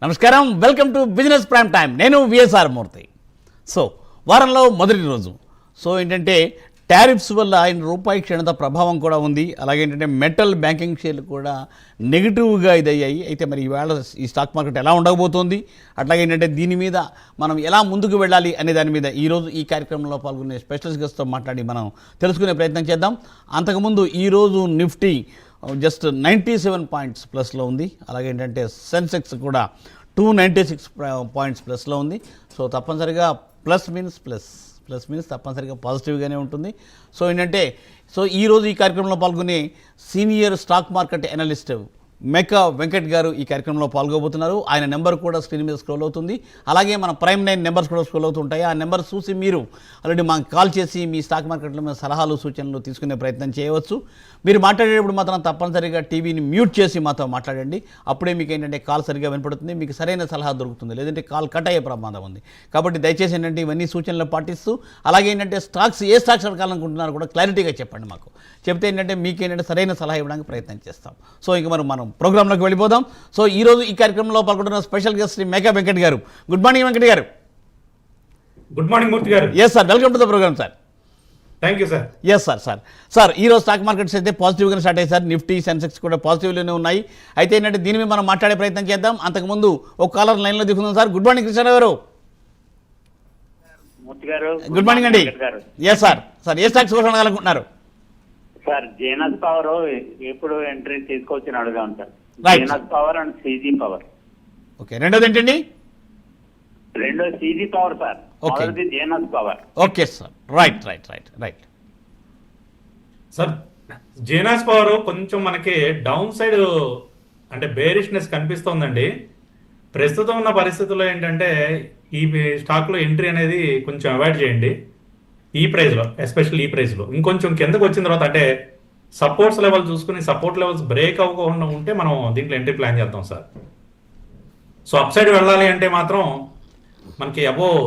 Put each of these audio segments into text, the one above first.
నమస్కారం, welcome to business prime time. నేను VSR మూర్తి. So వారంలో మొదటి రోజు. సో ఏంటంటే టారిఫ్స్ వల్ల ఆయన రూపాయి క్షీణత ప్రభావం కూడా ఉంది. అలాగే ఏంటంటే మెటల్ బ్యాంకింగ్ షేర్లు కూడా నెగిటివ్గా ఇదయ్యాయి. అయితే మరి ఈవేళ ఈ స్టాక్ మార్కెట్ ఎలా ఉండబోతోంది, అట్లాగే ఏంటంటే దీని మీద మనం ఎలా ముందుకు వెళ్ళాలి అనే దాని మీద ఈరోజు ఈ కార్యక్రమంలో పాల్గొనే స్పెషలిస్ట్ గెస్ట్తో మాట్లాడి మనం తెలుసుకునే ప్రయత్నం చేద్దాం. అంతకుముందు ఈరోజు నిఫ్టీ జస్ట్ 97 పాయింట్స్ ప్లస్లో ఉంది. అలాగే ఏంటంటే సెన్సెక్స్ కూడా 296 పాయింట్స్ ప్లస్లో ఉంది. సో తప్పనిసరిగా ప్లస్ మీన్స్ తప్పనిసరిగా పాజిటివ్గానే ఉంటుంది. సో ఏంటంటే ఈరోజు ఈ కార్యక్రమంలో పాల్గొనే senior stock market analyst mecha Venkat గారు ఈ కార్యక్రమంలో పాల్గొబోతున్నారు. ఆయన నెంబర్ కూడా స్క్రీన్ మీద స్క్రోల్ అవుతుంది. అలాగే మన ప్రైమ్ 9 నెంబర్స్ కూడా స్క్రోల్ అవుతుంటాయి. ఆ నెంబర్ చూసి మీరు ఆల్రెడీ మాకు కాల్ చేసి మీ స్టాక్ మార్కెట్లో మీద సలహాలు సూచనలు తీసుకునే ప్రయత్నం చేయవచ్చు. మీరు మాట్లాడేటప్పుడు మాత్రం తప్పనిసరిగా టీవీని మ్యూట్ చేసి మాతో మాట్లాడండి. అప్పుడే మీకు ఏంటంటే కాల్ సరిగ్గా వినపడుతుంది, మీకు సరైన సలహా దొరుకుతుంది. లేదంటే కాల్ కట్ అయ్యే ప్రమాదం ఉంది. కాబట్టి దయచేసి ఏంటంటే ఇవన్నీ సూచనలు పాటిస్తూ, అలాగే ఏంటంటే ఏ స్టాక్స్ అడగాలనుకుంటున్నారో కూడా క్లారిటీగా చెప్పండి. మాకు చెప్తే ఏంటంటే మీకు ఏంటంటే సరైన సలహా ఇవ్వడానికి ప్రయత్నం చేస్తాం. సో ఇంక మనం ప్రోగ్రాంలోకి వెళ్ళిపోదాం. సో ఈరోజు ఈ కార్యక్రమంలో పాల్గొంటున్న స్పెషల్ గెస్ట్ శ్రీ మేకా వెంకట్ గారు. గుడ్ మార్నింగ్ వెంకట్ గారు. గుడ్ మార్నింగ్ మూర్తి గారు. Yes sir, welcome to the program sir. Thank you sir. Yes sir ఈరోజు స్టాక్ మార్కెట్స్ అయితే పాజిటివ్గానే స్టార్ట్ అయ్యాయి సార్. నిఫ్టీ సెన్సెక్స్ కూడా పాజిటివ్లోనే ఉన్నాయి. అయితే ఏంటంటే దీని మీద మనం మాట్లాడే ప్రయత్నం చేద్దాం. అంతకుముందు ఒక కాలర్ లైన్లో దిగుతున్నాం సార్. గుడ్ మార్నింగ్ కృష్ణ గారు. గుడ్ మార్నింగ్ అండి. ఎస్ సార్ ఏ స్టాక్స్ కోసం అడగాలనుకుంటున్నారు? సార్ జేనస్ పవర్ ఎప్పుడు ఎంట్రీ తీసుకొచ్చి అడుగుదాం sir. Right. Genus Power and CG Power. Okay, రెండోది ఏంటండి? రెండో సీజీ పవర్ సార్. Okay. మొదటిది Genus Power. Okay sir, right. Sir Genus Power కొంచెం మనకి డౌన్ సైడ్ అంటే బేరిష్నెస్ కనిపిస్తోందండి. ప్రస్తుతం ఉన్న పరిస్థితుల్లో ఏంటంటే ఈ స్టాక్లో ఎంట్రీ అనేది కొంచెం అవాయిడ్ చేయండి. ఈ ప్రైస్లో, ఎస్పెషల్లీ ఈ ప్రైస్లో ఇంకొంచెం కిందకు వచ్చిన తర్వాత అంటే సపోర్ట్స్ లెవెల్ చూసుకుని సపోర్ట్ లెవెల్స్ బ్రేక్ అవ్వకుండా ఉంటే మనం దీంట్లో ఎంట్రీ ప్లాన్ చేద్దాం సార్. సో అప్ సైడ్ వెళ్ళాలి అంటే మాత్రం మనకి అబోవ్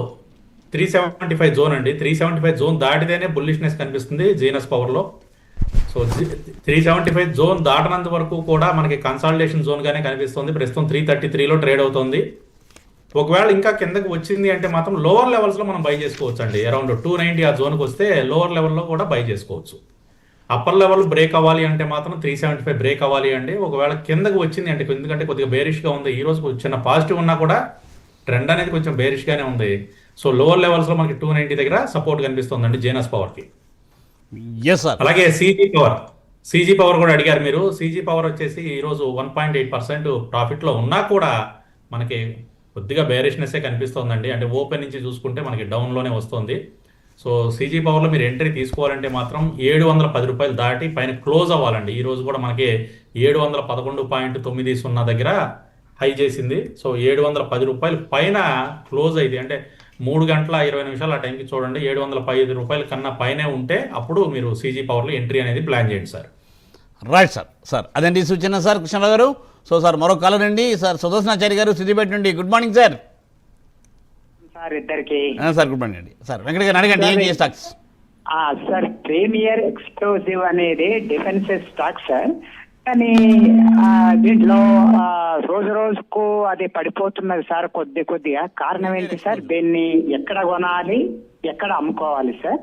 375 జోన్ అండి. 375 జోన్ దాటితేనే బుల్లిష్నెస్ కనిపిస్తుంది జీనస్ పవర్లో. సో 375 జోన్ దాటనంత వరకు కూడా మనకి కన్సాలిడేషన్ జోన్గానే కనిపిస్తుంది. ప్రస్తుతం 333లో ట్రేడ్ అవుతుంది. ఒకవేళ ఇంకా కిందకి వచ్చింది అంటే మాత్రం లోవర్ లెవెల్స్లో మనం బై చేసుకోవచ్చు అండి. అరౌండ్ 290 ఆ జోన్కి వస్తే లోవర్ లెవెల్లో కూడా బై చేసుకోవచ్చు. అప్పర్ లెవెల్ బ్రేక్ అవ్వాలి అంటే మాత్రం 375 బ్రేక్ అవ్వాలి అండి. ఒకవేళ కిందకు వచ్చింది అంటే ఎందుకంటే కొద్దిగా బేరిష్గా ఉంది. ఈ రోజు చిన్న పాజిటివ్ ఉన్నా కూడా ట్రెండ్ అనేది కొంచెం బేరిష్గానే ఉంది. సో లోవర్ లెవెల్స్లో మనకి 290 దగ్గర సపోర్ట్ కనిపిస్తుందండి జేనస్ పవర్కి. అలాగే సీజీ పవర్ కూడా అడిగారు మీరు. సీజీ పవర్ వచ్చేసి ఈరోజు 1.8% ప్రాఫిట్లో ఉన్నా కూడా మనకి కొద్దిగా బేరిష్నెస్సే కనిపిస్తోందండి. అంటే ఓపెన్ నుంచి చూసుకుంటే మనకి డౌన్లోనే వస్తుంది. సో సీజీ పవర్లో మీరు ఎంట్రీ తీసుకోవాలంటే మాత్రం 710 రూపాయలు దాటి పైన క్లోజ్ అవ్వాలండి. ఈ రోజు కూడా మనకి 711.90 దగ్గర హై చేసింది. సో 710 రూపాయలు పైన క్లోజ్ అయింది. అంటే 3 గంటల 20 నిమిషాలు ఆ టైంకి చూడండి. 715 రూపాయల కన్నా పైనే ఉంటే అప్పుడు మీరు సీజీ పవర్లో ఎంట్రీ అనేది ప్లాన్ చేయండి సార్. రైట్ సార్ అదండి సూచన సార్ కృష్ణరావు గారు. సో సార్ మరో కాలర్ అండి సార్ సుదర్శనాచారి గారు సిద్దిపేట నుండి. Good morning sir. సార్ ఇద్దరికి సార్ గుడ్ మార్నింగ్ అండి. సార్ వెంకట గారు అడగండి ఏం స్టాక్స్? సార్ ప్రీమియర్ ఎక్స్ప్లోజివ్ అనేది డిఫెన్సివ్ స్టాక్ సార్. కానీ దీంట్లో రోజు రోజుకు అది పడిపోతున్నది సార్ కొద్దిగా. కారణం ఏంటి సార్? దీన్ని ఎక్కడ కొనాలి, ఎక్కడ అమ్ముకోవాలి సార్?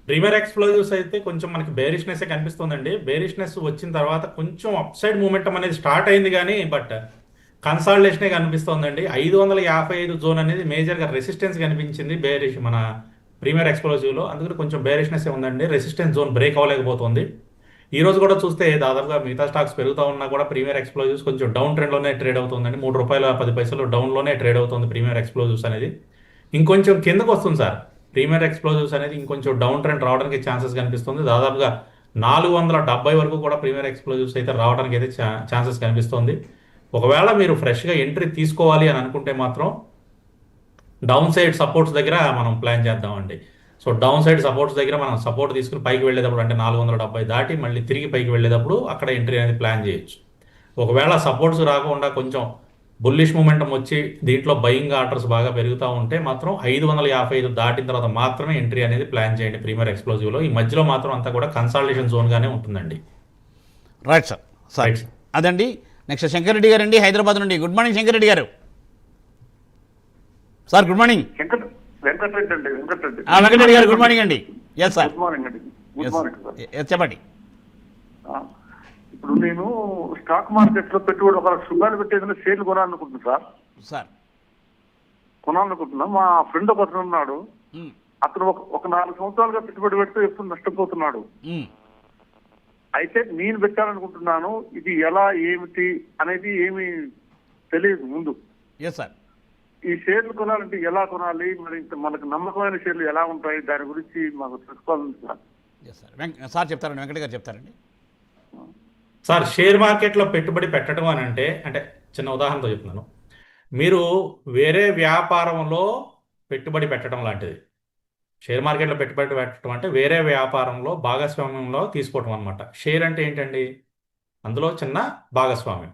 ప్రీమియర్ ఎక్స్ప్లోజివ్స్ అయితే కొంచెం మనకి బేరిష్నెస్ కనిపిస్తుందండి. బేరిష్నెస్ వచ్చిన తర్వాత కొంచెం అప్ సైడ్ మూమెంటం అనేది స్టార్ట్ అయింది కానీ బట్ కన్సాలిడేషనే కనిపిస్తోందండి. 555 జోన్ అనేది మేజర్గా రెసిస్టెన్స్ కనిపించింది మన ప్రీమియర్ ఎక్స్ప్లోజివ్లో. అందుకని కొంచెం బేరిష్నెస్ ఉందండి. రెసిస్టెన్స్ జోన్ బ్రేక్ అవ్వలేకపోతుంది. ఈ రోజు కూడా చూస్తే దాదాపుగా మిగతా స్టాక్స్ పెరుగుతూ ఉన్నా కూడా ప్రీమియర్ ఎక్స్ప్లోజివ్స్ కొంచెం డౌన్ ట్రెండ్లోనే ట్రేడ్ అవుతుందండి. ₹3.10 డౌన్లోనే ట్రేడ్ అవుతుంది ప్రీమియర్ ఎక్స్ప్లోజివ్స్ అనేది. ఇంకొంచెం కిందకు వస్తుంది సార్ ప్రీమియర్ ఎక్స్ప్లోజివ్స్ అనేది. ఇంకొంచెం డౌన్ ట్రెండ్ రావడానికి ఛాన్సెస్ కనిపిస్తుంది. దాదాపుగా 470 వరకు కూడా ప్రీమియర్ ఎక్స్ప్లోజివ్స్ అయితే రావడానికి అయితే ఛాన్సెస్ కనిపిస్తుంది. ఒకవేళ మీరు ఫ్రెష్గా ఎంట్రీ తీసుకోవాలి అని అనుకుంటే మాత్రం డౌన్ సైడ్ సపోర్ట్స్ దగ్గర మనం ప్లాన్ చేద్దామండి. సో డౌన్ సైడ్ సపోర్ట్స్ దగ్గర మనం సపోర్ట్ తీసుకుని పైకి వెళ్ళేటప్పుడు అంటే 470 దాటి మళ్ళీ తిరిగి పైకి వెళ్ళేటప్పుడు అక్కడ ఎంట్రీ అనేది ప్లాన్ చేయొచ్చు. ఒకవేళ సపోర్ట్స్ రాకుండా కొంచెం బుల్లిష్ మూమెంటం వచ్చి దీంట్లో బయింగ్ ఆర్డర్స్ బాగా పెరుగుతూ ఉంటే మాత్రం 555 దాటిన తర్వాత మాత్రమే ఎంట్రీ అనేది ప్లాన్ చేయండి ప్రీమియర్ ఎక్స్ప్లోజివ్లో. ఈ మధ్యలో మాత్రం అంతా కూడా కన్సాలిడేషన్ జోన్గానే ఉంటుందండి. Right sir. అదండి నెక్స్ట్ శంకర్ రెడ్డి గారు అండి హైదరాబాద్ నుండి. గుడ్ మార్నింగ్ శంకర్ రెడ్డి గారు. Sir good morning. వెంకటరెడ్డి అండి. వెంకటరెడ్డి వెంకటరెడ్డి గారు గుడ్ మార్నింగ్ అండి. Yes sir. గుడ్ మార్నింగ్ అండి. Good morning sir. చెప్పండి. ఇప్పుడు నేను స్టాక్ మార్కెట్ లో పెట్టుబడి ఒక సుగాలు పెట్టేది షేర్లు కొనాలనుకుంటున్నా సార్. సార్ కొనాలనుకుంటున్నా. మా ఫ్రెండ్ ఒక అతను ఉన్నాడు. మ్, అతను ఒక 4 సంవత్సరాలుగా పెట్టుబడి పెడితే ఎప్పుడు నష్టపోతున్నాడు. మ్, అయితే నేను పెట్టాలనుకుంటున్నాను. ఇది ఎలా ఏమిటి అనేది ఏమి తెలియదు ముందు. Yes sir. ఈ షేర్లు కొనాలంటే ఎలా కొనాలి, మరి మనకు నమ్మకమైన షేర్లు ఎలా ఉంటాయి, దాని గురించి మాకు తెలుసుకోవాలని సార్. Yes sir. సార్ చెప్తారండి, వెంకట గారు చెప్తారండి. సార్ షేర్ మార్కెట్లో పెట్టుబడి పెట్టడం అని అంటే చిన్న ఉదాహరణతో చెప్తున్నాను. మీరు వేరే వ్యాపారంలో పెట్టుబడి పెట్టడం లాంటిది. షేర్ మార్కెట్లో పెట్టుబడి పెట్టడం అంటే వేరే వ్యాపారంలో భాగస్వామ్యంలో తీసుకోవటం అనమాట. షేర్ అంటే ఏంటండి? అందులో చిన్న భాగస్వామ్యం.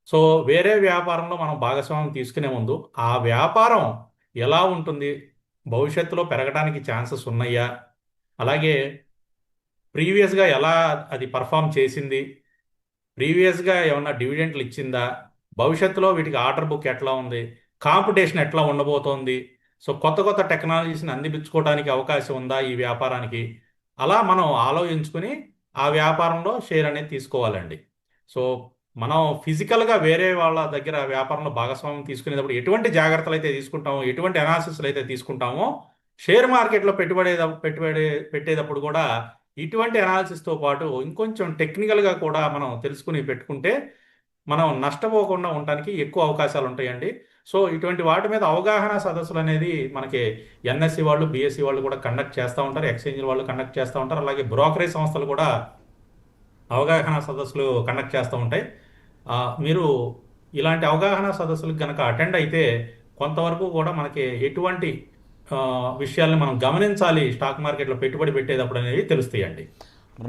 సో వేరే వ్యాపారంలో మనం భాగస్వామ్యం తీసుకునే ముందు ఆ వ్యాపారం ఎలా ఉంటుంది, భవిష్యత్తులో పెరగడానికి ఛాన్సెస్ ఉన్నాయా, అలాగే ప్రీవియస్గా ఎలా అది పర్ఫామ్ చేసింది, ప్రీవియస్గా ఏమన్నా డివిడెంట్లు ఇచ్చిందా, భవిష్యత్తులో వీటికి ఆర్డర్ బుక్ ఎట్లా ఉంది, కాంపిటీషన్ ఎట్లా ఉండబోతోంది, సో కొత్త కొత్త టెక్నాలజీస్ని అందిపించుకోవడానికి అవకాశం ఉందా ఈ వ్యాపారానికి, అలా మనం ఆలోచించుకుని ఆ వ్యాపారంలో షేర్ అనేది తీసుకోవాలండి. సో మనం ఫిజికల్గా వేరే వాళ్ళ దగ్గర వ్యాపారంలో భాగస్వామ్యం తీసుకునేటప్పుడు ఎటువంటి జాగ్రత్తలు అయితే తీసుకుంటామో, ఎటువంటి అనాలిసిస్లు అయితే తీసుకుంటామో, షేర్ మార్కెట్లో పెట్టుబడి పెట్టేటప్పుడు కూడా ఇటువంటి అనాలిసిస్తో పాటు ఇంకొంచెం టెక్నికల్గా కూడా మనం తెలుసుకుని పెట్టుకుంటే మనం నష్టపోకుండా ఉండడానికి ఎక్కువ అవకాశాలు ఉంటాయండి. సో ఇటువంటి వాటి మీద అవగాహన సదస్సులు అనేది మనకి ఎన్ఎస్సి వాళ్ళు, బిఎస్సి వాళ్ళు కూడా కండక్ట్ చేస్తూ ఉంటారు, ఎక్స్చేంజ్ వాళ్ళు కండక్ట్ చేస్తూ ఉంటారు, అలాగే బ్రోకరేజ్ సంస్థలు కూడా అవగాహన సదస్సులు కండక్ట్ చేస్తూ ఉంటాయి. మీరు ఇలాంటి అవగాహన సదస్సులకు కనుక అటెండ్ అయితే కొంతవరకు కూడా మనకి ఎటువంటి విషయాల్ని మనం గమనించాలి స్టాక్ మార్కెట్లో పెట్టుబడి పెట్టేటప్పుడు అనేది తెలుస్తాయండి.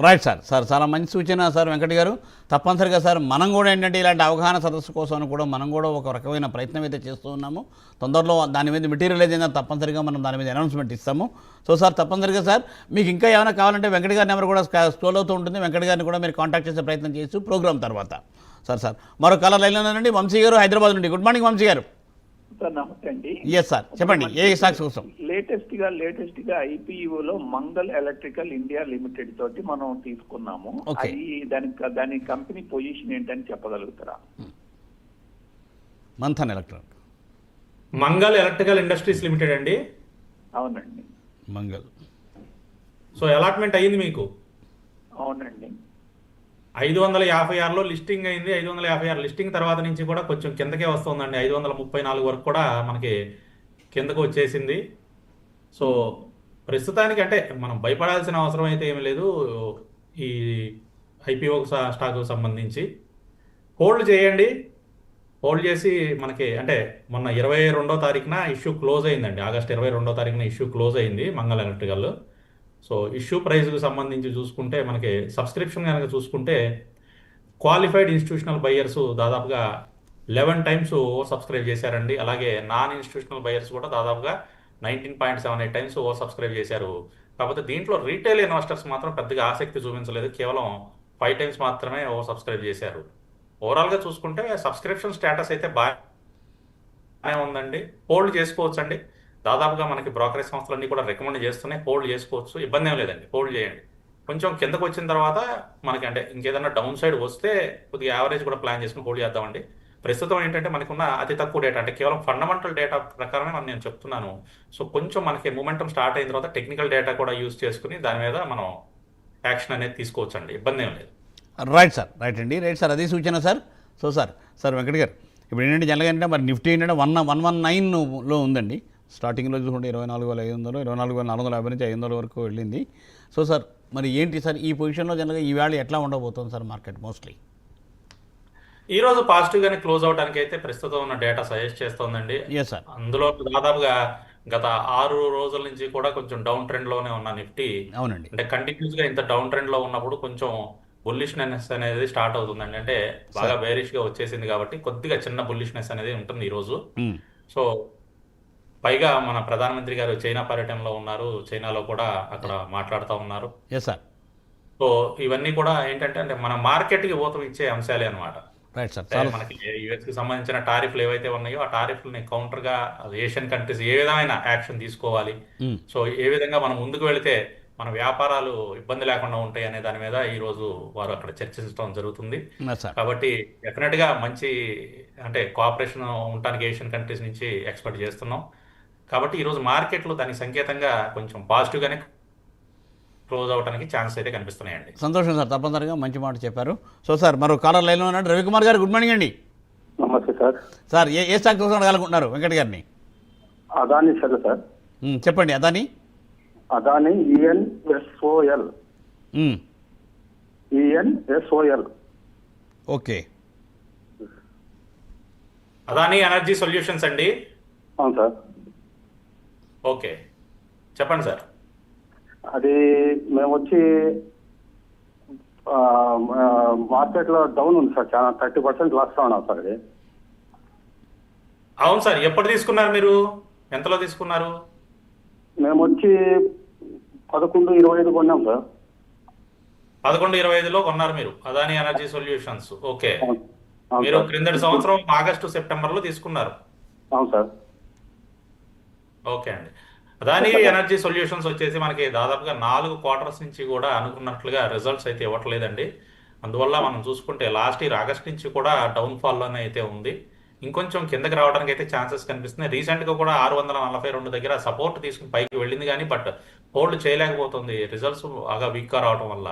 Right sir. సార్ చాలా మంచి సూచన సార్ వెంకట గారు. తప్పనిసరిగా సార్ మనం కూడా ఏంటంటే ఇలాంటి అవగాహన సదస్సు కోసం కూడా మనం కూడా ఒక రకమైన ప్రయత్నం అయితే చేస్తూ ఉన్నాము. తొందరలో దాని మీద మెటీరియల్ ఏదైనా తప్పనిసరిగా మనం దాని మీద అనౌన్స్మెంట్ ఇస్తాము. సో సార్ తప్పనిసరిగా సార్ మీకు ఇంకా ఏమైనా కావాలంటే వెంకట గారి నెంబర్ కూడా స్క్రోల్ అవుతూ ఉంటుంది. వెంకట గారిని కూడా మీరు కాంటాక్ట్ చేసే ప్రయత్నం చేయొచ్చు ప్రోగ్రామ్ తర్వాత. సార్ మరో కాలర్ లైన్లో ఉన్నారండి. వంశీ గారు హైదరాబాద్ నుండి. గుడ్ మార్నింగ్ వంశీ గారు. సార్ నమస్తే అండి. ఎస్ సార్ చెప్పండి, ఏ స్టాక్స్ కోసం? లేటెస్ట్ గా ఐపీఓలో మంగల్ ఎలక్ట్రికల్ ఇండియా లిమిటెడ్ తోటి మనం తీసుకున్నాము. Okay. అది దాని కంపెనీ పొజిషన్ ఏంటని చెప్పగలుగుతారా? Manthan electronic. Mangal electrical industries limited అండి. అవునండి. మంగల్. సో అలాట్మెంట్ అయ్యింది మీకు. అవునండి. 556లో లిస్టింగ్ అయింది. 556 లిస్టింగ్ తర్వాత నుంచి కూడా కొంచెం కిందకే వస్తుందండి. 534 వరకు కూడా మనకి కిందకు వచ్చేసింది. సో ప్రస్తుతానికి అంటే మనం భయపడాల్సిన అవసరం అయితే ఏమీ లేదు. ఈ ఐపీఓ స్టాకు సంబంధించి హోల్డ్ చేయండి. హోల్డ్ చేసి మనకి అంటే మొన్న 22వ తారీఖున ఇష్యూ క్లోజ్ అయిందండి. ఆగస్ట్ 22వ తారీఖున ఇష్యూ క్లోజ్ అయింది మంగళ ఎలక్ట్రికల్. సో ఇష్యూ ప్రైస్కి సంబంధించి చూసుకుంటే మనకి సబ్స్క్రిప్షన్ కనుక చూసుకుంటే క్వాలిఫైడ్ ఇన్స్టిట్యూషనల్ బయ్యర్స్ దాదాపుగా 11 టైమ్స్ సబ్స్క్రైబ్ చేశారండి. అలాగే నాన్ ఇన్స్టిట్యూషనల్ బయ్యర్స్ కూడా దాదాపుగా 19.78 టైమ్స్ సబ్స్క్రైబ్ చేశారు. కాకపోతే దీంట్లో రీటైల్ ఇన్వెస్టర్స్ మాత్రం పెద్దగా ఆసక్తి చూపించలేదు. కేవలం 5 టైమ్స్ మాత్రమే సబ్స్క్రైబ్ చేశారు. ఓవరాల్గా చూసుకుంటే సబ్స్క్రిప్షన్ స్టేటస్ అయితే బాగానే ఉందండి. హోల్డ్ చేసుకోవచ్చు అండి. దాదాపుగా మనకి బ్రోకరేజ్ సంస్థలన్నీ కూడా రికమెండ్ చేస్తున్నాయి. హోల్డ్ చేసుకోవచ్చు, ఇబ్బంది ఏం లేదండి. హోల్డ్ చేయండి. కొంచెం కిందకు వచ్చిన తర్వాత మనకి అంటే ఇంకేదన్నా డౌన్ సైడ్ వస్తే కొద్దిగా యావరేజ్ కూడా ప్లాన్ చేసుకుని హోల్డ్ చేద్దామండి. ప్రస్తుతం ఏంటంటే మనకున్న అతి తక్కువ డేటా అంటే కేవలం ఫండమెంటల్ డేటా ప్రకారమే నేను చెప్తున్నాను. సో కొంచెం మనకి మూమెంటం స్టార్ట్ అయిన తర్వాత టెక్నికల్ డేటా కూడా యూజ్ చేసుకుని దాని మీద మనం యాక్షన్ అనేది తీసుకోవచ్చు అండి. ఇబ్బంది ఏం లేదు. Right sir. రైట్ అండి. రైట్ సార్, అదే సూచన సార్. సో సార్ వెంకట గారు ఇప్పుడు ఏంటంటే జనరల్గా ఏంటంటే మరి నిఫ్టీ ఏంటంటే 119లో ఉందండి. స్టార్టింగ్లో చూసుకుంటే 24,500, 24,450 నుంచి 500 వరకు వెళ్ళింది. సో సార్ మరి ఏంటి సార్ ఈ పొజిషన్లో జనరల్గా ఈ వేళ ఎట్లా ఉండబోతుంది సార్ మార్కెట్ మోస్ట్లీ? ఈరోజు పాజిటివ్గానే క్లోజ్ అవడానికి అయితే ప్రస్తుతం ఉన్న డేటా సజెస్ట్ చేస్తోందండి. Yes sir. అందులో దాదాపుగా గత 6 రోజుల నుంచి కూడా కొంచెం డౌన్ ట్రెండ్లోనే ఉన్న నిఫ్టీ. అవునండి. అంటే కంటిన్యూస్గా ఇంత డౌన్ ట్రెండ్లో ఉన్నప్పుడు కొంచెం బుల్లిష్నెస్ అనేది స్టార్ట్ అవుతుందండి. అంటే బాగా బేరిష్గా వచ్చేసింది కాబట్టి కొద్దిగా చిన్న బుల్లిష్నెస్ అనేది ఉంటుంది ఈరోజు. సో పైగా మన ప్రధానమంత్రి గారు చైనా పర్యటనలో ఉన్నారు. చైనాలో కూడా అక్కడ మాట్లాడుతూ ఉన్నారు. Yes sir. సో ఇవన్నీ కూడా ఏంటంటే అంటే మన మార్కెట్కి ఊతం ఇచ్చే అంశాలే అనమాట. Right sir. అంటే చాలా మనకి యుఎస్ కి సంబంధించిన టారిఫ్లు ఏవైతే ఉన్నాయో ఆ టారిఫ్లని కౌంటర్ గా ఏషియన్ కంట్రీస్ ఏ విధమైన యాక్షన్ తీసుకోవాలి, సో ఏ విధంగా మనం ముందుకు వెళితే మన వ్యాపారాలు ఇబ్బంది లేకుండా ఉంటాయి అనే దాని మీద ఈ రోజు వారు అక్కడ చర్చించడం జరుగుతుంది. సార్. కాబట్టి డెఫినెట్ గా మంచి అంటే కోఆపరేషన్ ఉండటానికి ఏషియన్ కంట్రీస్ నుంచి ఎక్స్పెక్ట్ చేస్తున్నాం. కాబట్టి ఈ రోజు మార్కెట్లు దానికి సంకేతంగా కొంచెం పాజిటివ్ గానే క్లోజ్ అవడానికి ఛాన్స్ అయితే కనిపిస్తున్నాయండి. సంతోషం సార్, తప్పనిసరిగా మంచి మాట చెప్పారు. సో సార్ మరో కాలర్ లైన్లో ఉన్నాడు రవికుమార్ గారు. గుడ్ మార్నింగ్ అండి. నమస్తే సార్. సార్ ఏ స్టాక్ కోసం అడగాలనుకుంటున్నారు వెంకట్ గారిని? అదాని సార్. చెప్పండి. Adani ENSOL. Okay. Adani energy solutions అండి. అవును సార్. ఓకే, చెప్పండి సార్. అది మేము వచ్చి మార్కెట్లో డౌన్ ఉంది సార్, చాలా 30% లాస్లో ఉన్నాం సార్. అది అవును సార్. ఎప్పుడు తీసుకున్నారు మీరు? ఎంతలో తీసుకున్నారు? మేము వచ్చి 11.25 కొన్నాం సార్. 11.25లో కొన్నారు మీరు అదాని ఎనర్జీ సొల్యూషన్స్. ఓకే, అవును మీరు సార్. క్రిందటి సంవత్సరం ఆగస్టు సెప్టెంబర్లో తీసుకున్నారు. అవును సార్. ఓకే అండి. అదాని ఎనర్జీ సొల్యూషన్స్ వచ్చేసి మనకి దాదాపుగా 4 క్వార్టర్స్ నుంచి కూడా అనుకున్నట్లుగా రిజల్ట్స్ అయితే ఇవ్వట్లేదండి. అందువల్ల మనం చూసుకుంటే లాస్ట్ ఇయర్ ఆగస్ట్ నుంచి కూడా డౌన్ ఫాల్లోనే అయితే ఉంది. ఇంకొంచెం కిందకి రావడానికి అయితే ఛాన్సెస్ కనిపిస్తున్నాయి. రీసెంట్గా కూడా 642 దగ్గర సపోర్ట్ తీసుకుని పైకి వెళ్ళింది కానీ బట్ హోల్డ్ చేయలేకపోతుంది. రిజల్ట్స్ బాగా వీక్గా రావడం వల్ల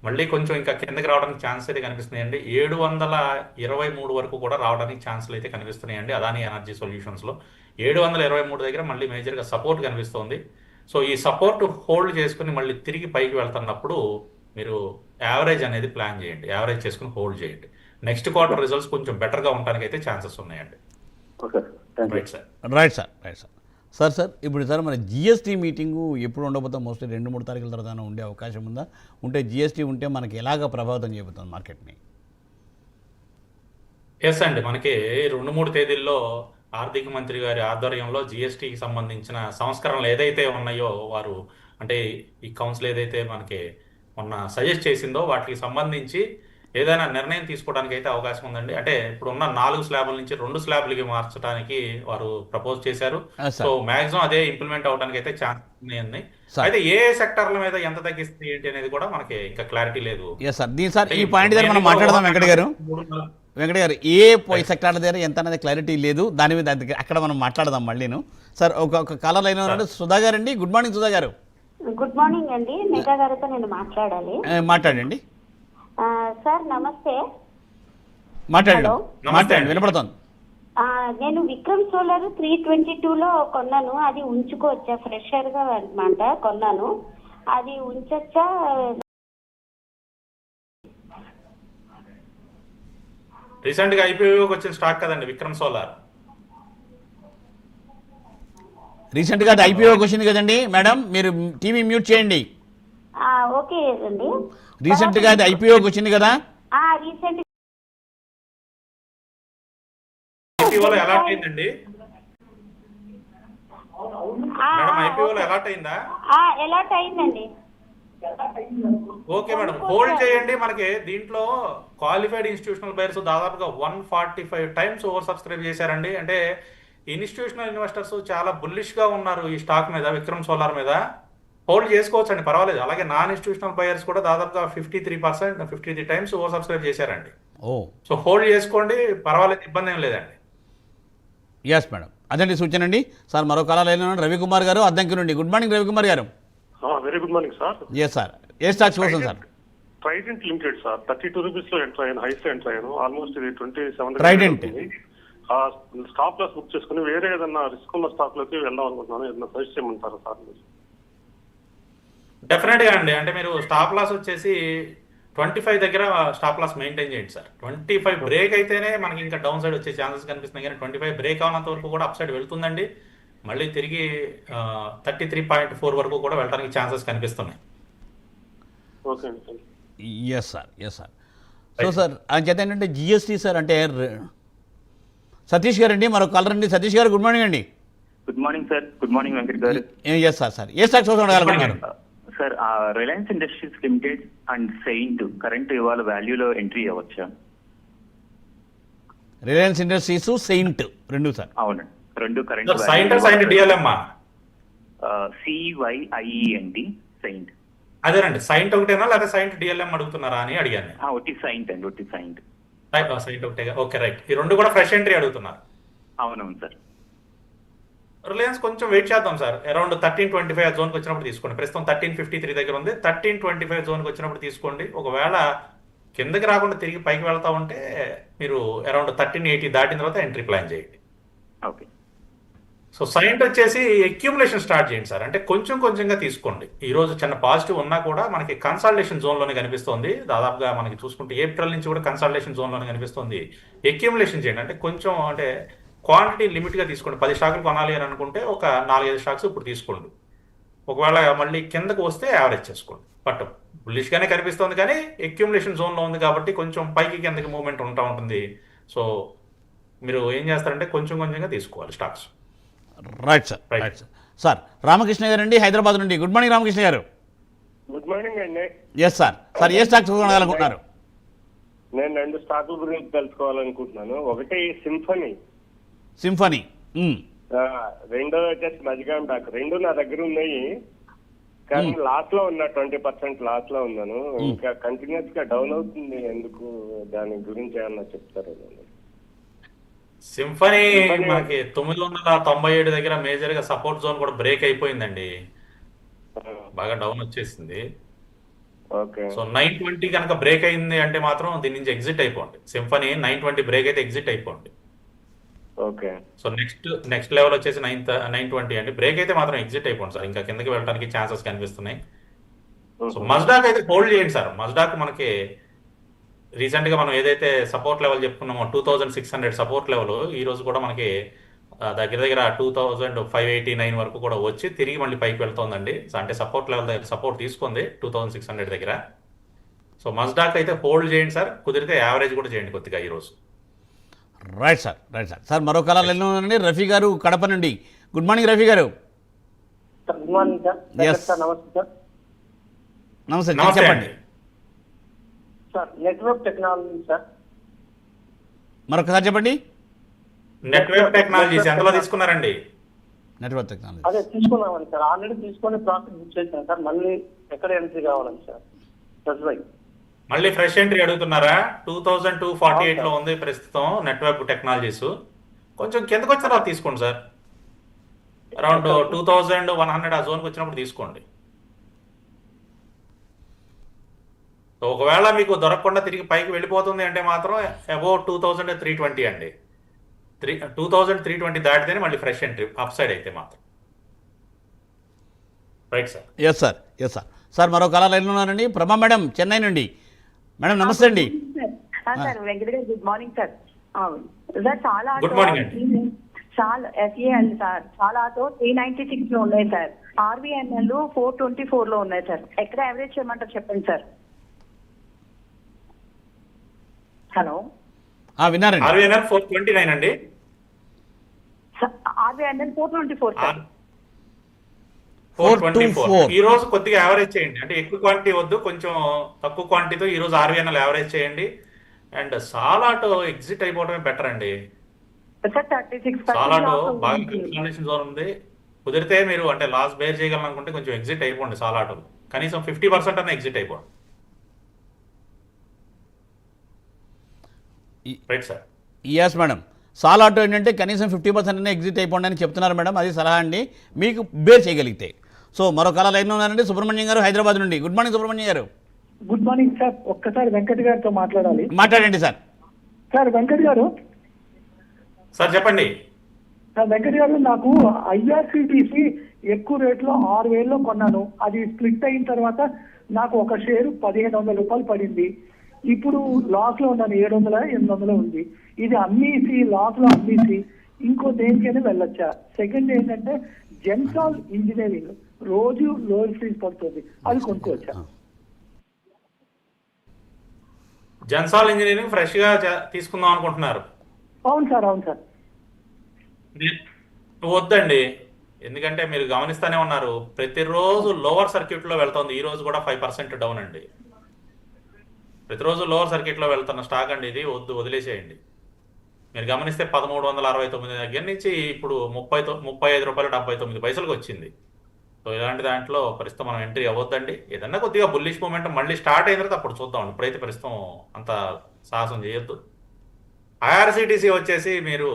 మళ్ళీ కొంచెం ఇంకా కిందకి రావడానికి ఛాన్స్ అయితే కనిపిస్తున్నాయండి. 723 వరకు కూడా రావడానికి ఛాన్సులు అయితే కనిపిస్తున్నాయండి అదాని ఎనర్జీ సొల్యూషన్స్లో. 723 దగ్గర మళ్ళీ మేజర్గా సపోర్ట్ కనిపిస్తుంది. సో ఈ సపోర్ట్ హోల్డ్ చేసుకుని మళ్ళీ తిరిగి పైకి వెళ్తున్నప్పుడు మీరు యావరేజ్ అనేది ప్లాన్ చేయండి, యావరేజ్ చేసుకుని హోల్డ్ చేయండి. నెక్స్ట్ క్వార్టర్ రిజల్ట్స్ కొంచెం బెటర్గా ఉండడానికి అయితే ఛాన్సెస్ ఉన్నాయండి. Okay, thank you. Right sir. Right sir. Sir ఇప్పుడు సార్ మన జిఎస్టీ మీటింగు ఎప్పుడు ఉండబోతాం? మోస్ట్లీ 2-3 తారీఖుల తర్వాత ఉండే అవకాశం ఉందా? ఉంటే జిఎస్టీ ఉంటే మనకి ఎలాగ ప్రభావితం చేయబోతుంది మార్కెట్ని? ఎస్ అండి, మనకి 2-3 తేదీల్లో ఆర్థిక మంత్రి గారి ఆధ్వర్యంలో జిఎస్టీకి సంబంధించిన సంస్కరణలు ఏదైతే ఉన్నాయో వారు అంటే ఈ కౌన్సిల్ ఏదైతే మనకి మొన్న సజెస్ట్ చేసిందో వాటికి సంబంధించి ఏదైనా నిర్ణయం తీసుకోవడానికి అయితే అవకాశం ఉందండి. అంటే ఇప్పుడు ఉన్న 4 స్లాబ్ల నుంచి 2 స్లాబ్లకి మార్చడానికి వారు ప్రపోజ్ చేశారు. సో మాక్సిమం అదే ఇంప్లిమెంట్ అవడానికి అయితే ఛాన్స్ ఉన్నాయండి. అయితే ఏ సెక్టర్ల మీద ఎంత తగ్గిస్తుంది ఏంటి అనేది కూడా మనకి ఇంకా క్లారిటీ లేదు. సార్ ఈ పాయింట్ దగ్గర మనం మాట్లాడదాం వెంకట గారు. ఏ సెక్టార్ల దగ్గర ఎంత అనేది క్లారిటీ లేదు, దాని మీద అక్కడ మనం మాట్లాడదాం మళ్ళీను. సార్ ఒక కాలర్ లైన్ ఉన్నాడు సుధా గారు అండి. గుడ్ మార్నింగ్ సుధా గారు. గుడ్ మార్నింగ్ అండి. మెగా గారితో నేను మాట్లాడాలి. మాట్లాడండి. సార్ నమస్తే. మాట్లాడండి, వినపడుతోంది. నేను విక్రమ్ సోలార్ 322లో కొన్నాను. అది ఉంచుకోవచ్చా? ఫ్రెషర్ గా అనమాట కొన్నాను. అది ఉంచొచ్చా? రీసెంట్ గా ఐపీఓకి వచ్చిన స్టాక్ కదండి విక్రమ్ సోలార్. రీసెంట్ గా అది ఐపీఓకి వచ్చింది కదండి మేడం, మీరు టీవీ మ్యూట్ చేయండి. ఓకే అండి. రీసెంట్ గా అది ఐపీఓకి వచ్చింది కదా? రీసెంట్ ఐపీఓలో అలాట్ అయిందండి మేడం? ఐపీఓలో అలాట్ అయిందా? అలాట్ అయిందండి. ఓకే మేడం, హోల్డ్ చేయండి. మనకి దీంట్లో క్వాలిఫైడ్ ఇన్స్టిట్యూషనల్ బయర్స్ దాదాపుగా 145 టైమ్స్ ఓవర్ సబ్స్క్రైబ్ చేశారండి. అంటే ఇన్స్టిట్యూషనల్ ఇన్వెస్టర్స్ చాలా బుల్లిష్ గా ఉన్నారు ఈ స్టాక్ మీద, విక్రమ్ సోలార్ మీద. హోల్డ్ చేసుకోవచ్చు అండి, పర్వాలేదు. అలాగే నాన్ ఇన్స్టిట్యూషనల్ బయర్స్ కూడా దాదాపుగా 53 టైమ్స్ ఓవర్ సబ్స్క్రైబ్ చేశారండి. సో హోల్డ్ చేసుకోండి, పర్వాలేదు, ఇబ్బంది ఏం లేదండి. ఎస్ మేడం, అదండి సూచన అండి. సార్ మరో కాలం లైన్ రవికుమార్ గారు అద్దంకి నుండి. గుడ్ మార్నింగ్ రవికుమార్ గారు. Very good morning sir. Yes sir, ఏ స్టాక్స్ కోసం sir? Trident Limited sir, 32 rupees లో ఎంటర్ అయ్యాను, హైస్ ఎంటర్ అయ్యాను. ఆల్మోస్ట్ ఇది 27 ట్రైడెంట్ స్టాప్ లాస్ బుక్ చేసుకుని వేరే ఏదన్నా రిస్క్ ఉన్న స్టాక్ లోకి వెళ్దాం అనుకుంటున్నాను. ఏదన్నా సజెస్ట్ చేయమంటారా సార్? డెఫినెట్ గా అండి. అంటే మీరు స్టాప్ లాస్ వచ్చేసి 25 దగ్గర స్టాప్ లాస్ మెయింటైన్ చేయండి సార్. 25 బ్రేక్ అయితేనే మనకి ఇంకా డౌన్ సైడ్ వచ్చే ఛాన్సెస్ కనిపిస్తున్నాయి. కానీ 25 బ్రేక్ అవనంత వరకు కూడా అప్ సైడ్ వెళ్తుందండి. మళ్ళీ తిరిగి 33.4 వరకు కూడా వెళ్ళడానికి ఛాన్సెస్ కనిపిస్తున్నాయి. Yes sir. సో సార్ అంచేత ఏంటంటే జిఎస్టీ సార్ అంటే సతీష్ గారు అండి మరో కలర్ అండి. సతీష్ గారు గుడ్ మార్నింగ్ అండి. Good morning sir. Good morning Venkat గారు. ఎస్ సార్, ఏ స్టాక్స్ కోసం అడగాలనుకుంటున్నారు? Sir Reliance Industries Limited and Cyient current ఇవాళ వాల్యూలో ఎంట్రీ అవ్వచ్చా? రిలయన్స్ ఇండస్ట్రీస్, సెయింట్ రెండు సార్. అవునండి, రెండు current Cyient DLM CYIENT Cyient. అదేనండి, సైంట్ ఒకటేనా లేదా సైంట్ డిఎల్ఎం అడుగుతున్నారా అని అడిగాను నేను. ఒట్టి సైంట్ అండి, ఒట్టి సైంట్. సైంట్ ఒకటే, ఓకే రైట్. ఈ రెండు కూడా ఫ్రెష్ ఎంట్రీ అడుగుతున్నారు. అవునవును సార్. రిలయన్స్ కొంచెం వెయిట్ చేద్దాం సార్. అరౌండ్ 1325 జోన్కి వచ్చినప్పుడు తీసుకోండి. ప్రస్తుతం 1353 దగ్గర ఉంది. 1325 జోన్కి వచ్చినప్పుడు తీసుకోండి. ఒకవేళ కిందకి రాకుండా తిరిగి పైకి వెళ్తా ఉంటే మీరు అరౌండ్ 1380 దాటిన తర్వాత ఎంట్రీ ప్లాన్ చేయండి. ఓకే. సో సైంట్ వచ్చేసి అక్యూములేషన్ స్టార్ట్ చేయండి సార్. అంటే కొంచెం కొంచెంగా తీసుకోండి. ఈ రోజు చిన్న పాజిటివ్ ఉన్నా కూడా మనకి కన్సాలిడేషన్ జోన్లోనే కనిపిస్తుంది. దాదాపుగా మనకి చూసుకుంటే ఏప్రిల్ నుంచి కూడా కన్సాలిడేషన్ జోన్లోనే కనిపిస్తుంది. అక్యూములేషన్ చేయండి, అంటే కొంచెం అంటే క్వాంటిటీ లిమిట్గా తీసుకోండి. 10 స్టాకులు కొనాలి అని అనుకుంటే ఒక 4-5 స్టాక్స్ ఇప్పుడు తీసుకోండి. ఒకవేళ మళ్ళీ కిందకు వస్తే యావరేజ్ చేసుకోండి. బట్ బుల్లిష్గానే కనిపిస్తుంది, కానీ అక్యూములేషన్ జోన్లో ఉంది కాబట్టి కొంచెం పైకి కిందకి మూవ్మెంట్ ఉంటా ఉంటుంది. సో మీరు ఏం చేస్తారంటే కొంచెం కొంచెంగా తీసుకోవాలి stocks. Right sir, right sir. Sir Ramakrishna గారు అండి, హైదరాబాద్ నుండి. గుడ్ మార్నింగ్ రామకృష్ణ గారు. గుడ్ మార్నింగ్ అండి. Yes sir. సార్ ఏ స్టాక్స్ కొనాలనుకుంటున్నారు? నేను 2 స్టాకుల గురించి తెలుసుకోవాలనుకుంటున్నాను. ఒకటి సింఫనీ. రెండోది వచ్చేసి మజిగాన్ డాక్. రెండు నా దగ్గర ఉన్నాయి, కానీ లాస్ లో ఉన్నా, 20% లాస్ లో ఉన్నాను. ఇంకా కంటిన్యూస్ గా డౌన్ అవుతుంది, ఎందుకు? దాని గురించి ఏమన్నా చెప్తారా? సింఫనీ మనకి 997 దగ్గర మేజర్ గా సపోర్ట్ జోన్ కూడా బ్రేక్ అయిపోయిందండి. బాగా డౌన్ వచ్చేసింది. ఓకే. సో 920 కనుక బ్రేక్ అయింది అంటే మాత్రం దీని నుంచి ఎగ్జిట్ అయిపోండి. సింఫనీ 920 బ్రేక్ అయితే ఎగ్జిట్ అయిపోండి. ఓకే. సో నెక్స్ట్ లెవెల్ వచ్చేసి 920 అండి. బ్రేక్ అయితే మాత్రం ఎగ్జిట్ అయిపోండి సార్. ఇంకా కిందకి వెళ్ళడానికి ఛాన్సెస్ కనిపిస్తున్నాయి. సో మజ్డాక్ అయితే హోల్డ్ చేయండి సార్. మజ్డాక్ మనకి రీసెంట్ గా మనం ఏదైతే సపోర్ట్ లెవెల్ చెప్పుకున్నామో 2600 సపోర్ట్ లెవెల్, ఈ రోజు కూడా మనకి దగ్గర దగ్గర 2589 వరకు కూడా వచ్చి తిరిగి మళ్ళీ పైకి వెళ్తోందండి. అంటే సపోర్ట్ లెవెల్ దగ్గర సపోర్ట్ తీసుకుంది 2600 దగ్గర. సో మజ్డాక్ అయితే హోల్డ్ చేయండి సార్. కుదిరితే యావరేజ్ కూడా చేయండి కొద్దిగా ఈ రోజు. Right sir, right sir. Sir మరో కళ ఉన్నారండి, రఫీ గారు కడప నుండి. గుడ్ మార్నింగ్ రఫీ గారు. Good morning sir. సార్ నమస్తే సార్. నమస్తే, నమస్తే చెప్పండి అండి. Sir network technology sir. మరొకసారి చెప్పండి. నెట్వర్క్ టెక్నాలజీస్ ఎంతలో తీసుకున్నారండి? నెట్వర్క్ టెక్నాలజీ అదే తీసుకున్నామని సార్. ఆల్రెడీ తీసుకొని ప్రాఫిట్ బుక్ చేశాను సార్. మళ్ళీ ఎక్కడ ఎంట్రీ కావాలని సార్? మళ్ళీ ఫ్రెష్ ఎంట్రీ అడుగుతున్నారా? 2248 లో ఉంది ప్రస్తుతం నెట్వర్క్ టెక్నాలజీస్. కొంచెం కిందకు వచ్చిన తర్వాత తీసుకోండి సార్. అరౌండ్ 2100 ఆ జోన్కి వచ్చినప్పుడు తీసుకోండి. సో ఒకవేళ మీకు దొరకకుండా తిరిగి పైకి వెళ్ళిపోతుంది అంటే మాత్రం అబౌవ్ 2320 అండి. 2320 దాటితేనే మళ్ళీ ఫ్రెష్ ఎంట్రీ అప్ సైడ్ అయితే మాత్రం. Right sir. Yes sir, yes sir. Sir మరో కళ లైన్లో ఉన్నారండి, ప్రభా మేడం, చెన్నై నుండి. మేడం నమస్తే అండి. సార్ వెంకట గారు గుడ్ మార్నింగ్ సార్. సార్ చాలా గుడ్ మార్నింగ్ అండి. చాలా ఎస్ఏఎల్ సార్ చాలా ఆటో 396 లో ఉన్నాయి సార్. ఆర్వీఎన్ఎల్ 424 లో ఉన్నాయి సార్. ఎక్కడ యావరేజ్ చేయమంటారు చెప్పండి సార్. హలో విన్నారండి. ఆర్వీఎన్ఎల్ 429 అండి. RVNL 424 sir. 424 ఈ రోజు కొద్దిగా యావరేజ్ చేయండి. అంటే ఎక్కువ క్వాంటిటీ వద్దు, కొంచెం తక్కువ క్వాంటిటీతో ఈ రోజు ఆర్వీఎన్ఎల్ యావరేజ్ చేయండి. అండ్ సాలాటో ఎగ్జిట్ అయిపోవడమే బెటర్ అండి. సార్ 36% సాలాటో బాగా కన్సల్టేషన్ జోన్ ఉంది. కుదిరితే మీరు అంటే లాస్ బేర్ చేయగలనుకుంటే కొంచెం ఎగ్జిట్ అయిపోండి. సాలాటో కనీసం 50% అన్న ఎగ్జిట్ అయిపోండి. Right sir. Yes madam. సాలాటో ఏంటంటే కనీసం 50% ఎగ్జిట్ అయిపోండి అని చెప్తున్నారు మేడం. అది సలహా అండి, మీకు బేర్ చేయగలిగితే. సో మరో కళ లైన్లో ఉన్నారండి, సుబ్రహ్మణ్యం గారు హైదరాబాద్ నుండి. గుడ్ మార్నింగ్ సుబ్రహ్మణ్యం గారు. Good morning sir. ఒక్కసారి వెంకట్ గారితో మాట్లాడాలి. మాట్లాడండి సార్. సార్ వెంకట్ గారు. సార్ చెప్పండి. సార్ వెంకట్ గారు, నాకు ఐఆర్సిటిసి ఎక్కువ రేట్లో 6000లో కొన్నాను. అది స్ప్లిట్ అయిన తర్వాత నాకు ఒక షేరు 1500 రూపాయలు పడింది. ఇప్పుడు లాస్ లో ఉన్నాను, 700-800 ఉంది. ఇది అమ్మేసి లాస్ లో అమ్మేసి ఇంకో దేనికైనా వెళ్ళొచ్చా? సెకండ్ ఏంటంటే జెన్సాల్ ఇంజనీరింగ్ రోజు లోయర్ ఫీజ్ పడుతుంది, అది కొనుక్కోవచ్చా? జెన్సాల్ ఇంజనీరింగ్ ఫ్రెష్ గా తీసుకుందాం అనుకుంటున్నారు? అవును సార్, అవును సార్. వద్దండి, ఎందుకంటే మీరు గమనిస్తానే ఉన్నారు ప్రతిరోజు లోవర్ సర్క్యూట్ లో వెళ్తుంది. ఈ రోజు కూడా 5% డౌన్ అండి. ప్రతిరోజు లోవర్ సర్క్యూట్ లో వెళ్తున్న స్టాక్ అండి ఇది. వద్దు, వదిలేసేయండి. మీరు గమనిస్తే 1369 దగ్గర నుంచి ఇప్పుడు 35 రూపాయలు 79 పైసలకు వచ్చింది. సో ఇలాంటి దాంట్లో ప్రస్తుతం మనం ఎంట్రీ అవ్వద్దండి. ఏదన్నా కొద్దిగా బుల్లిష్ మూమెంట్ మళ్ళీ స్టార్ట్ అయిన తర్వాత అప్పుడు చూద్దాం. ఇప్పుడైతే ప్రస్తుతం అంత సాహసం చేయొద్దు. ఐఆర్సిటీసీ వచ్చేసి మీరు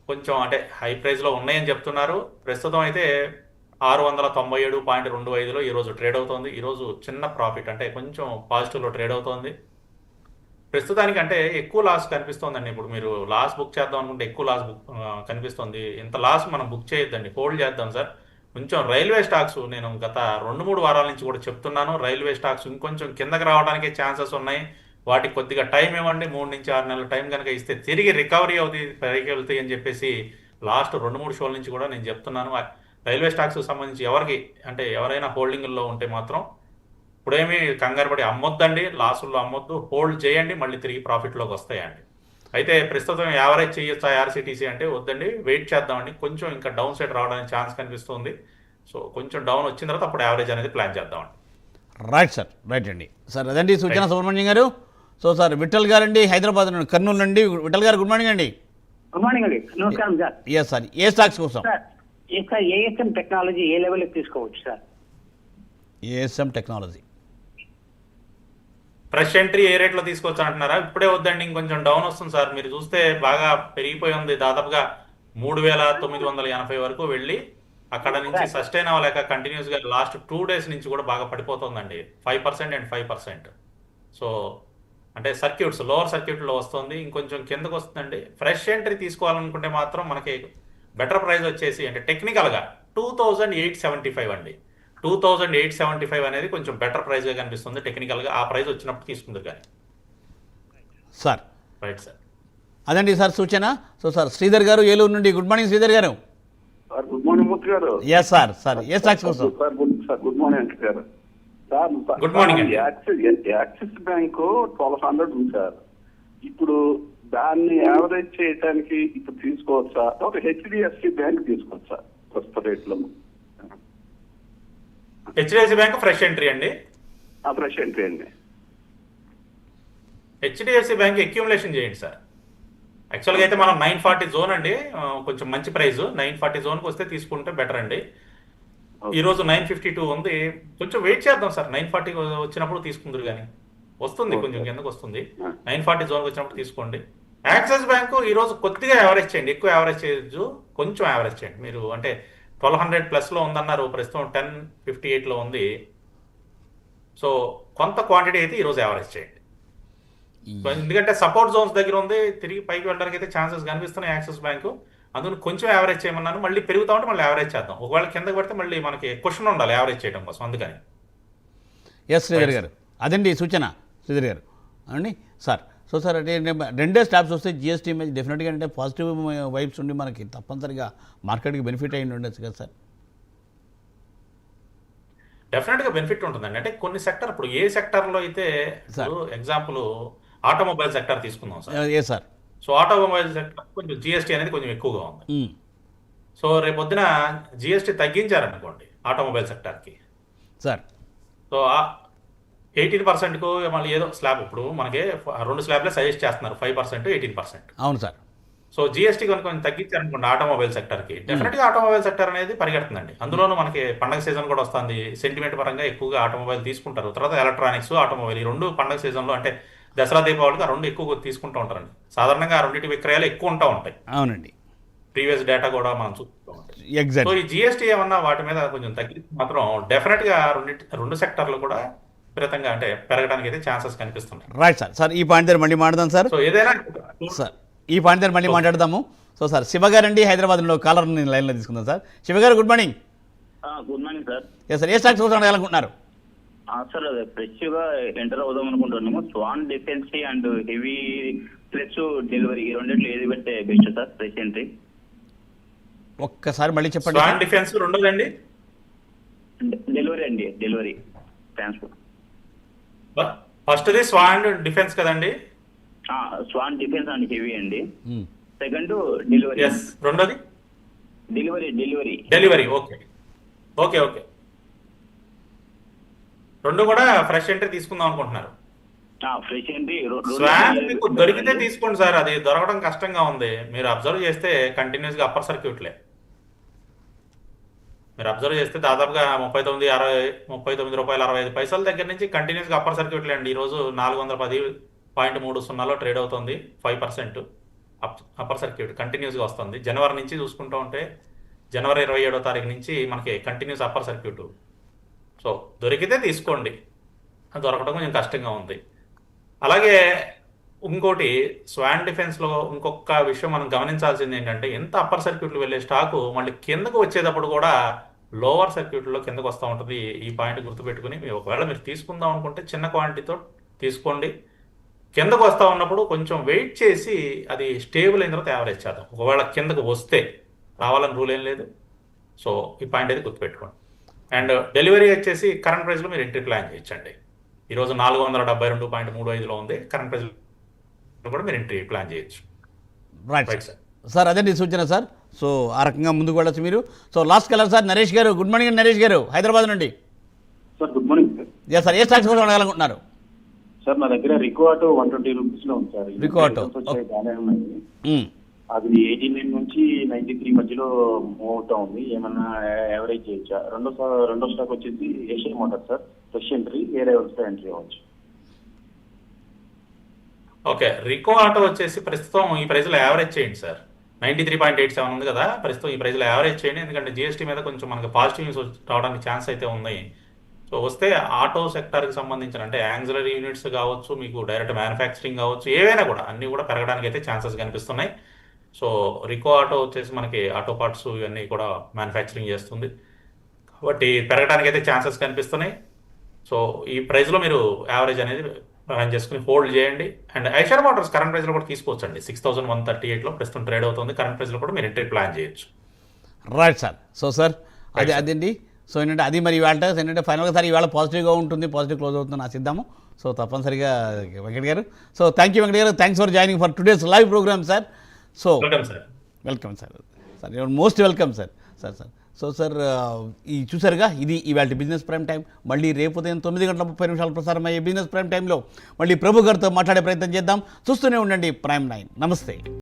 కొంచెం అంటే హై ప్రైస్లో ఉన్నాయని చెప్తున్నారు. ప్రస్తుతం అయితే 697.25లో ఈరోజు ట్రేడ్ అవుతోంది. ఈరోజు చిన్న ప్రాఫిట్ అంటే కొంచెం పాజిటివ్లో ట్రేడ్ అవుతోంది. ప్రస్తుతానికి అంటే ఎక్కువ లాస్ కనిపిస్తోందండి. ఇప్పుడు మీరు లాస్ బుక్ చేద్దాం అనుకుంటే ఎక్కువ లాస్ కనిపిస్తుంది. ఇంత లాస్ మనం బుక్ చేయొద్దండి, హోల్డ్ చేద్దాం సార్. కొంచెం రైల్వే స్టాక్స్ నేను గత 2-3 వారాల నుంచి కూడా చెప్తున్నాను, రైల్వే స్టాక్స్ ఇంకొంచెం కిందకి రావడానికి ఛాన్సెస్ ఉన్నాయి. వాటికి కొద్దిగా టైం ఇవ్వండి, 3 నుంచి 6 నెలల టైం కనుక ఇస్తే తిరిగి రికవరీ అవుతాయి, పైకి వెళ్తాయి అని చెప్పేసి లాస్ట్ 2-3 షోల నుంచి కూడా నేను చెప్తున్నాను. రైల్వే స్టాక్స్ సంబంధించి ఎవరైనా హోల్డింగ్లో ఉంటే మాత్రం ఇప్పుడేమీ కంగారు పడి అమ్మొద్దండి, లాసుల్లో అమ్మొద్దు, హోల్డ్ చేయండి, మళ్ళీ తిరిగి ప్రాఫిట్లోకి వస్తాయండి. అయితే ప్రస్తుతం యావరేజ్ చేయొచ్చు ఐఆర్సిటీసీ అంటే వద్దండి, వెయిట్ చేద్దామండి. కొంచెం ఇంకా డౌన్ సైడ్ రావడానికి ఛాన్స్ కనిపిస్తుంది. సో కొంచెం డౌన్ వచ్చిన తర్వాత అప్పుడు యావరేజ్ అనేది ప్లాన్ చేద్దామండి. రైట్ సార్, రైట్ అండి సార్. అదండి సూచన సుబ్రహ్మణ్యం గారు. సో సార్ విఠల్ గారండి హైదరాబాద్ నుండి, కర్నూలు నుండి. విఠల్ గారు గుడ్ మార్నింగ్ అండి. గుడ్ మార్నింగ్ అండి, నమస్కారం సార్. ఎస్ సార్, ఏ స్టాక్స్ కోసం? సార్ ఏఎస్ఎం టెక్నాలజీ ఏ లెవెల్కి తీసుకోవచ్చు sir? ASM Technology fresh entry ఏ రేట్లో తీసుకోవచ్చు అంటున్నారా? ఇప్పుడే వద్దండి, ఇంకొంచెం డౌన్ వస్తుంది సార్. మీరు చూస్తే బాగా పెరిగిపోయి ఉంది, దాదాపుగా 3980 వరకు వెళ్ళి అక్కడ నుంచి సస్టైన్ అవ్వలేక కంటిన్యూస్గా లాస్ట్ 2 days నుంచి కూడా బాగా పడిపోతుందండి. 5% అండ్ 5%. సో అంటే లోవర్ సర్క్యూట్లో వస్తుంది, ఇంకొంచెం కిందకు వస్తుందండి. ఫ్రెష్ ఎంట్రీ తీసుకోవాలనుకుంటే మాత్రం మనకి బెటర్ ప్రైస్ వచ్చేసి అంటే టెక్నికల్గా 2875 అండి. 2875 అనేది కొంచెం బెటర్ ప్రైస్గా కనిపిస్తుంది టెక్నికల్గా. ఆ ప్రైస్ వచ్చినప్పుడు తీసుకుంది కానీ సార్. రైట్ సార్, అదండి సార్ సూచన. సో సార్ శ్రీధర్ గారు ఏలూరు నుండి. గుడ్ మార్నింగ్ శ్రీధర్ గారు. గుడ్ మార్నింగ్ మూర్తి గారు. Yes sir. సార్ ఏ స్టాక్స్ కోసం? సార్ గుడ్ మార్నింగ్ అంటే గారు. సార్ గుడ్ మార్నింగ్ అండి. యాక్సిస్ బ్యాంక్ 1200 ఉంది సార్. ఇప్పుడు దాన్ని యావరేజ్ చేయడానికి ఇప్పుడు తీసుకోవచ్చా, ఒక హెచ్డిఎఫ్సి బ్యాంక్ తీసుకోవచ్చా ప్రస్తుత రేట్లో? హెచ్డిఎఫ్సి బ్యాంక్ ఫ్రెష్ ఎంట్రీ అండి. ఫ్రెష్ ఎంట్రీ అండి. హెచ్డిఎఫ్సి బ్యాంక్ అక్యూములేషన్ చేయండి సార్. యాక్చువల్గా అయితే మనం 940 జోన్ అండి, కొంచెం మంచి ప్రైస్. 940 జోన్కి వస్తే తీసుకుంటే బెటర్ అండి. ఈరోజు 952 ఉంది, కొంచెం వెయిట్ చేద్దాం సార్. 940 వచ్చినప్పుడు తీసుకుందరు కానీ వస్తుంది, కొంచెం కిందకు వస్తుంది. 940 జోన్కి వచ్చినప్పుడు తీసుకోండి. యాక్సిస్ బ్యాంకు ఈరోజు కొద్దిగా యావరేజ్ చేయండి, ఎక్కువ యావరేజ్ చేయొచ్చు, కొంచెం యావరేజ్ చేయండి మీరు. అంటే 1200+ ఉందన్నారు, ప్రస్తుతం 1058 ఉంది. సో కొంత క్వాంటిటీ అయితే ఈరోజు యావరేజ్ చేయండి. ఎందుకంటే సపోర్ట్ జోన్స్ దగ్గర ఉంది, తిరిగి పైకి వెళ్ళడానికి అయితే ఛాన్సెస్ కనిపిస్తున్నాయి యాక్సిస్ బ్యాంకు. అందుకని కొంచెం యావరేజ్ చేయమన్నాను, మళ్ళీ పెరుగుతా ఉంటే మళ్ళీ యావరేజ్ చేద్దాం. ఒకవేళ కిందకి పడితే మళ్ళీ మనకి క్వశ్చన్ ఉండాలి యావరేజ్ చేయడం కోసం, అందుకని. ఎస్ శ్రీధర్ గారు, అదండి సూచన శ్రీధర్ గారు అండి సార్. సో సార్ అంటే 2 స్టాప్స్ వస్తే జిఎస్టీ మీద డెఫినెట్గా అంటే పాజిటివ్ వైబ్స్ ఉండి మనకి తప్పనిసరిగా మార్కెట్కి బెనిఫిట్ అయ్యి ఉండొచ్చు కదా సార్? డెఫినెట్గా బెనిఫిట్ ఉంటుందండి. అంటే కొన్ని సెక్టర్, ఇప్పుడు ఏ సెక్టర్లో అయితే ఎగ్జాంపుల్ ఆటోమొబైల్ సెక్టర్ తీసుకుందాం సార్. ఏ సార్? సో ఆటోమొబైల్ సెక్టర్ కొంచెం జిఎస్టీ అనేది కొంచెం ఎక్కువగా ఉంది. సో రేపు పొద్దున జిఎస్టీ తగ్గించారనుకోండి ఆటోమొబైల్ సెక్టర్కి సార్, సో 18%కు మళ్ళీ ఏదో స్లాబ్, ఇప్పుడు మనకి 2 స్లాబ్లే సజెస్ట్ చేస్తున్నారు, 5%, 18%. అవును సార్. సో జిఎస్టీ కొంచెం తగ్గించారనుకోండి ఆటోమొబైల్ సెక్టర్కి, డెఫినెట్గా ఆటోమొబైల్ సెక్టర్ అనేది పరిగెడుతుందండి. అందులోనూ మనకి పండగ సీజన్ కూడా వస్తుంది, సెంటిమెంట్ పరంగా ఎక్కువగా ఆటోమొబైల్ తీసుకుంటారు. తర్వాత ఎలక్ట్రానిక్స్, ఆటోమొబైల్ ఈ 2 పండగ సీజన్లో అంటే దసరా దీపావళికి ఆ 2 ఎక్కువ తీసుకుంటూ ఉంటారండి. సాధారణంగా ఆ 2 విక్రయాలు ఎక్కువ ఉంటా ఉంటాయి. అవునండి, ప్రీవియస్ డేటా కూడా మనం చూస్తూ ఉంటాం. ఎగ్జాక్ట్. సో ఈ జిఎస్టీ ఏమన్నా వాటి మీద కొంచెం తగ్గితే మాత్రం డెఫినెట్గా 2 సెక్టర్లు కూడా విపరీతంగా అంటే పెరగడానికి అయితే ఛాన్సెస్ కనిపిస్తున్నాయి. Right sir. సార్ ఈ పాయింట్ దగ్గర మళ్ళీ మాట్లాడదాం సార్. సో ఏదైనా సార్ ఈ పాయింట్ దగ్గర మళ్ళీ మాట్లాడదాము. సో సార్ శివ గారండి హైదరాబాద్లో కాలర్ లైన్లో తీసుకుందాం సార్. శివ గారు good morning. Good morning sir. Yes sir, ఏ స్టాక్స్ కోసం అడగాలనుకుంటున్నారు? సార్ ఫ్రెష్గా ఎంటర్ అవుదాం అనుకుంటున్నాము. Swan Defence and heavy plus delivery, ఈ రెండిట్లో ఏది పెడితే బెస్ట్ సార్ ఫ్రెష్ ఎంట్రీ? ఒక్కసారి మళ్ళీ చెప్పండి. స్వాన్ డిఫెన్స్ రెండోదండి, డెలివరీ అండి, డెలివరీ ట్రాన్స్పోర్ట్. ఫస్ట్ది స్వాన్ డిఫెన్స్ కదండి? స్వాన్ డిఫెన్స్ అండ్ హెవీ అండి. Second delivery. ఎస్, రెండోది డెలివరీ. ఓకే. 2 కూడా ఫ్రెష్ ఎంట్రీ తీసుకుందాం అనుకుంటున్నారు? ఫ్రెష్ ఎంట్రీ స్వాన్ మీకు దొరికితే తీసుకోండి సార్, అది దొరకడం కష్టంగా ఉంది. మీరు అబ్జర్వ్ చేస్తే కంటిన్యూస్ గా అప్పర్ సర్క్యూట్లే. మీరు అబ్జర్వ్ చేస్తే దాదాపుగా 39 రూపాయల 65 పైసల దగ్గర నుంచి కంటిన్యూస్ గా అప్పర్ సర్క్యూట్లే అండి. ఈరోజు 410.30లో ట్రేడ్ అవుతుంది. 5% అప్పర్ సర్క్యూట్ కంటిన్యూస్ గా వస్తుంది. జనవరి నుంచి చూసుకుంటూ ఉంటే జనవరి 27వ తారీఖు నుంచి మనకి కంటిన్యూస్ అప్పర్ సర్క్యూట్. సో దొరికితే తీసుకోండి, దొరకడం కొంచెం కష్టంగా ఉంది. అలాగే ఇంకోటి స్వాన్ డిఫెన్స్లో ఇంకొక విషయం మనం గమనించాల్సింది ఏంటంటే, ఎంత అప్పర్ సర్క్యూట్లు వెళ్ళే స్టాకు మళ్ళీ కిందకు వచ్చేటప్పుడు కూడా లోవర్ సర్క్యూట్లో కిందకు వస్తూ ఉంటుంది. ఈ పాయింట్ గుర్తుపెట్టుకుని ఒకవేళ మీరు తీసుకుందాం అనుకుంటే చిన్న క్వాంటిటీతో తీసుకోండి. కిందకు వస్తూ ఉన్నప్పుడు కొంచెం వెయిట్ చేసి అది స్టేబుల్ అయిన తర్వాత యావరేజ్ చేద్దాం. ఒకవేళ కిందకు వస్తే, రావాలని రూల్ ఏం లేదు. సో ఈ పాయింట్ అయితే గుర్తుపెట్టుకోండి. అండ్ డెలివరీ వచ్చేసి కరెంట్ ప్రైస్లో మీరు ఎంట్రీ ప్లాన్ చేయొచ్చండి. ఈరోజు 472.35లో ఉంది. కరెంట్ ప్రైస్ కూడా మీరు ఎంట్రీ ప్లాన్ చేయొచ్చు. Right right sir. Sir. Sir అదే నీ సూచన సార్. సో ఆ రకంగా ముందుకు వెళ్ళచ్చు మీరు. So last caller sir Naresh గారు. గుడ్ మార్నింగ్ నరేష్ గారు, హైదరాబాద్ నుండి. Sir good morning sir. Yes sir, ఏ స్టాక్స్ కోసం అడగాలనుకుంటున్నారు? సార్ నా దగ్గర రికో ఆటో 120 రూపీస్ లో ఉంది సార్. రికో ఆటో బాగానే ఉన్నాయి. అది 89 నుంచి 93 మధ్యలో మూవ్ అవుతా ఉంది. ఏమన్నా యావరేజ్ చేయొచ్చా? రెండో స్టాక్ వచ్చేసి Asian Motor sir. Fresh entry, ఏ లెవెల్స్ లో ఎంట్రీ అవ్వచ్చు? ఓకే, రికో ఆటో వచ్చేసి ప్రస్తుతం ఈ ప్రైస్లో యావరేజ్ చేయండి సార్. 93.87 ఉంది కదా, ప్రస్తుతం ఈ ప్రైస్లో యావరేజ్ చేయండి. ఎందుకంటే జిఎస్టీ మీద కొంచెం మనకి పాజిటివ్ న్యూస్ రావడానికి ఛాన్స్ అయితే ఉన్నాయి. సో వస్తే ఆటో సెక్టార్కి సంబంధించిన అంటే యాన్సిలరీ యూనిట్స్ కావచ్చు, మీకు డైరెక్ట్ మ్యానుఫ్యాక్చరింగ్ కావచ్చు, ఏవైనా కూడా అన్నీ కూడా పెరగడానికి అయితే ఛాన్సెస్ కనిపిస్తున్నాయి. సో రికో ఆటో వచ్చేసి మనకి ఆటో పార్ట్స్ ఇవన్నీ కూడా మ్యానుఫ్యాక్చరింగ్ చేస్తుంది కాబట్టి పెరగడానికి అయితే ఛాన్సెస్ కనిపిస్తున్నాయి. సో ఈ ప్రైస్లో మీరు యావరేజ్ అనేది ప్లాన్ చేసుకుని హోల్డ్ చేయండి. అండ్ ఐషర్ మోటార్స్ కరెంట్ ప్రైస్లో కూడా తీసుకోవచ్చండి. 6138లో ప్రస్తుతం ట్రేడ్ అవుతుంది. కరెంట్ ప్రైస్లో కూడా మీరు ఎంట్రీ ప్లాన్ చేయొచ్చు. Right sir. సో సార్ అదండి. సో ఏంటంటే అది మరి ఇవాళ ఏంటంటే ఫైనల్గా సార్ ఇవాళ పాజిటివ్గా ఉంటుంది, పాజిటివ్ క్లోజ్ అవుతుంది ఆశిద్దాము. సో తప్పనిసరిగా వెంకట్ గారు. సో థ్యాంక్ యూ వెంకట్ గారు, thanks for joining for today's live program sir. So welcome sir. Welcome sir. Sir your most welcome sir. Sir sir so sir ఈ చూసారుగా, ఇది ఇవాళ బిజినెస్ ప్రైమ్ టైం. మళ్ళీ రేపు ఉదయం 9:30 ప్రసారం అయ్యే బిజినెస్ ప్రైమ్ టైంలో మళ్ళీ ప్రభు గారితో మాట్లాడే ప్రయత్నం చేద్దాం. చూస్తూనే ఉండండి ప్రైమ్ 9. నమస్తే.